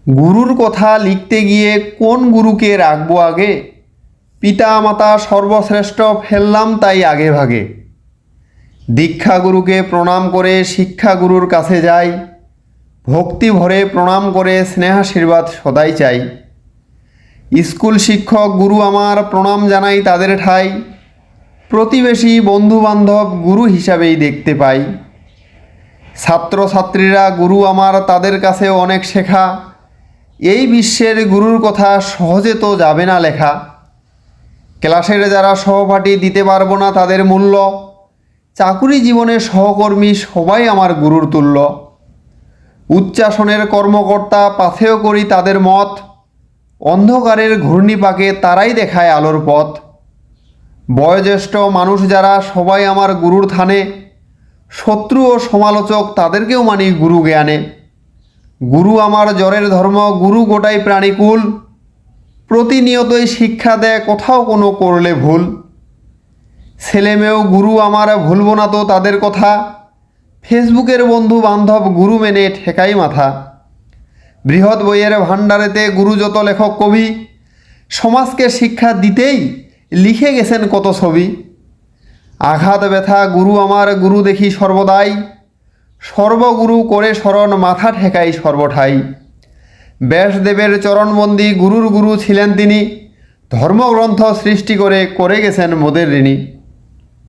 গুরুর কথা লিখতে গিয়ে কোন গুরুকে রাখবো আগে? পিতা মাতা সর্বশ্রেষ্ঠ, ফেললাম তাই আগে ভাগে। দীক্ষা গুরুকে প্রণাম করে শিক্ষা গুরুর কাছে যাই, ভক্তি ভরে প্রণাম করে স্নেহাশীর্বাদ সদাই চাই। স্কুল শিক্ষক গুরু আমার, প্রণাম জানাই তাদের ঠাই, প্রতিবেশী বন্ধু বান্ধব গুরু হিসাবেই দেখতে পাই। ছাত্রছাত্রীরা গুরু আমার, তাদের কাছে অনেক শেখা, এই বিশ্বের গুরুর কথা সহজে তো যাবে না লেখা। ক্লাসের যারা সহপাঠী, দিতে পারবো না তাদের মূল্য, চাকুরি জীবনে সহকর্মী সবাই আমার গুরুর তুল্য। উচ্চাসনের কর্মকর্তা, পাথেয় করি তাদের মত, অন্ধকারের ঘূর্ণিপাকে তারাই দেখায় আলোর পথ। বয়োজ্যেষ্ঠ মানুষ যারা সবাই আমার গুরুর থানে, শত্রু ও সমালোচক তাদেরকেও মানি গুরু জ্ঞানে। গুরু আমার জ্বরের ধর্ম, গুরু গোটাই প্রাণীকুল, প্রতিনিয়তই শিক্ষা দেয় কোথাও কোনো করলে ভুল। ছেলেমেয়েও গুরু আমার, ভুলব না তো তাদের কথা, ফেসবুকের বন্ধু বান্ধব গুরু মেনে ঠেকাই মাথা। বৃহৎ বইয়ের ভাণ্ডারেতে গুরু যত লেখক কবি, সমাজকে শিক্ষা দিতেই লিখে গেছেন কত ছবি। আঘাত ব্যথা গুরু আমার, গুরু দেখি সর্বদাই, সর্বগুরু করে স্মরণ, মাথা ঠেকাই সর্বঠাই। ব্যাসদেবের চরণবন্দি গুরুর গুরু ছিলেন তিনি, ধর্মগ্রন্থ সৃষ্টি করে গেছেন মোদের ঋণী।